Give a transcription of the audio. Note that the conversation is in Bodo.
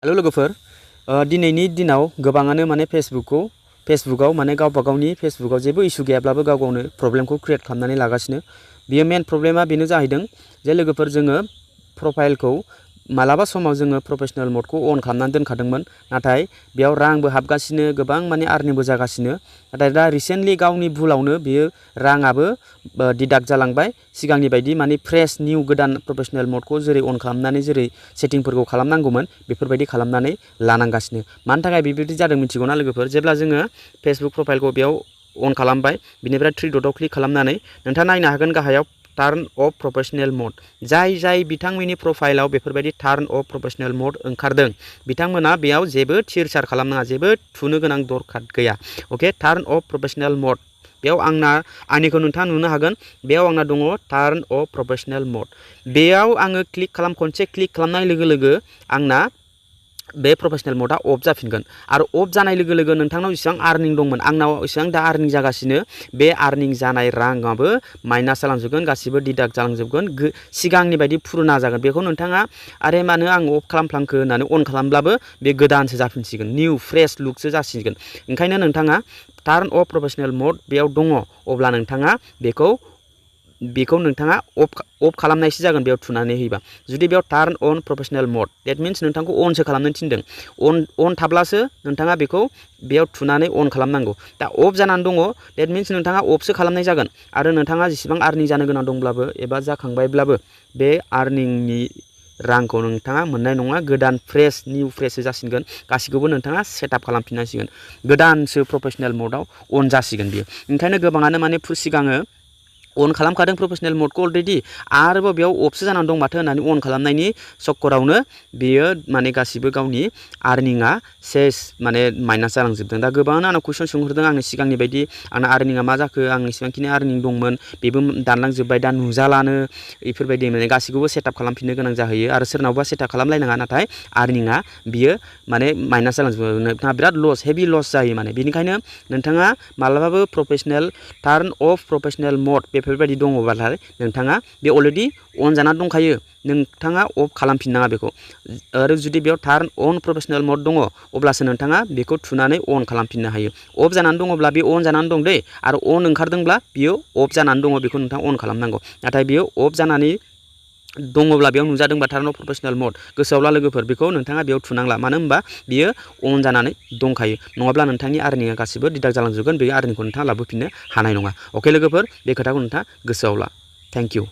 हेल' लोगोफोर दिनैनि दिनाव गोबाङानो माने फेसबुकआव माने गावबा गावनि फेसबुकआव जेबो इसु गैयाब्लाबो गाव गावनो प्रब्लेमखौ क्रिएट खालामनानै लागासिनो। बियो मेन प्रब्लेमा बेनो जाहैदों जे लोगोफोर जोङो प्रफाइलखौ मालाबा समाव जोङो प्रफेशनेल मडखौ अन खालामनानै दोनखादोंमोन, नाथाय बेयाव रांबो हाबगासिनो, गोबां माने आर्निंबो जागासिनो। नाथाय दा रिसेन्टलि गावनि भुलावनो बियो राङाबो डिडाक्ट जालांबाय। सिगांनि बायदि माने फ्रेश निउ गोदान प्रफेशनेल मडखौ जेरै अन खालामनानै जेरै सेटिंफोरखौ खालामनांगौमोन बेफोरबायदि खालामनानै लानांगासिनो। मानि थाखाय बेबायदि जादों मिथिगौना लोगोफोर? जेब्ला जोङो फेसबुक प्रफाइलखौ बेयाव अन खालामबाय, बिनिफ्राय 3 डटआव क्लिक खालामनानै नोंथाङा नायनो हागोन गाहायाव टार्न अफ प्रफेशनेल मड। जाय बिथांमोननि प्रफाइलाव बेफोरबायदि टार्न अफ प्रफेशनेल मड ओंखारदों बिथांमोना बेयाव जेबो थिर-सार खालामनाङा, जेबो थुनो गोनां दरखार गैया। अके, टार्न अफ प्रफेशनेल मड बेयाव आंनिखौ नोंथाङा नुनो हागोन। बेयाव आंना दङ टार्न अफ प्रफेशनेल मड। बेयाव आङो खनसे क्लिक खालामनाय लोगो लोगो आंना बे प्रफेशनेल मडआ अफ जाफिनगोन आरो अफ जानाय लोगो लोगो नोंथांनाव जेसेबां आर्निं दंमोन, आंनाव एसेबां दा आर्निं जागासिनो, बे आर्निं जानाय राङाबो माइनास जालांजोबगोन, गासिबो डिडाक्ट जालांजोबगोन, सिगांनि बायदि फुरुना जागोन। बेखौ नोंथाङा आरे मानो आं अफ खालामफ्लांखो होननानै अन खालामब्लाबो बे गोदानसो जाफिनसिगोन, निउ फ्रेश लुकसो जासिगोन। ओंखायनो नोंथाङा टार्न अफ प्रफेशनेल मड बेयाव दङ, अब्ला नोंथाङा बेखौ नोंथाङा अफ खालामनायसो जागोन बेयाव थुनानै होयोबा। जुदि बेयाव टार्न अन प्रफेशनेल मड, डेट मिन्स नोंथांखौ अनसो खालामनो थिनदों। अन थाब्लासो नोंथाङा बेखौ बेयाव थुनानै अन खालामनांगौ। दा अफ जानानै दङ, डेट मिन्स नोंथाङा अफसो खालामनाय जागोन आरो नोंथाङा जेसेबां आर्निं जानो गोनां दंब्लाबो एबा जाखांबायब्लाबो बे आर्निंनि रांखौ नोंथाङा मोननाय नङा। गोदान फ्रेश निउ फ्रेशसो जासिगोन, गासिखौबो नोंथाङा सेटआप खालामफिननांसिगोन, गोदानसो प्रफेशनेल मडआव अन जासिगोन बियो। ओंखायनो गोबाङानो माने सिगाङो अन खालामखादों प्रफेशनेल मडखौ अलरेडि, आरोबाव बेयाव अफसो जानानै दं माथो होननानै अन खालामनायनि चक्करावनो बेयो माने गासिबो गावनि आर्निंआ माने माइनास जालांजोबदों। दा गोबाङानो आंनाव कुइसन सोंहरदों, आंनि सिगांनि बायदि आंना आर्निंआ मा जाखो, आं इसेबांखिनि आर्निं दंमोन बेबो दानलांजोब्बाय, दा नुजालानो, बेफोरबायदि माने गासिखौबो सेटआप खालामफिननो गोनां जाहैयो आरो सोरनावबा सेटआप खालामलायनाङा, नाथाय आर्निंआ बियो माने माइनास जालांजोबो, नोंथाङा बिराद लस, हेभि लस जायो माने। बेनिखायनो नोंथाङा मालाबाबो टार्न अफ प्रफेशनेल मड बेफोरबायदि दङब्लाथाय नोंथाङा बे अलरेडि अन जानानै दंखायो, नोंथाङा अफ खालामफिननाङा बेखौ। आरो जुदि बेयाव टार्न अन प्रफेशनेल मड दङ, अब्लासो नोंथाङा बेखौ थुनानै अन खालामफिननो हायो। अफ जानानै दङब्ला बे अन जानानै दं दै, आरो अन ओंखारदोंब्ला बियो अफ जानानै दङ, बेखौ नोंथाङा अन खालामनांगौ। नाथाय बियो अफ जानानै दङब्ला बेयाव नुजादोंबा टार्न अफ प्रफेशनेल मड, गोसोआव ला लोगोफोर, बेखौ नोंथाङा बेयाव थुनांला, मानो होनबा बियो अन जानानै दंखायो। नङाब्ला नोंथांनि आर्निंआ गासिबो डिडाक्ट जालांजोबगोन, बे आर्निंखौ नोंथाङा लाबोफिननो हानाय नङा। अके लोगोफोर, बे खोथाखौ नोंथाङा गोसोआव ला। Thank you.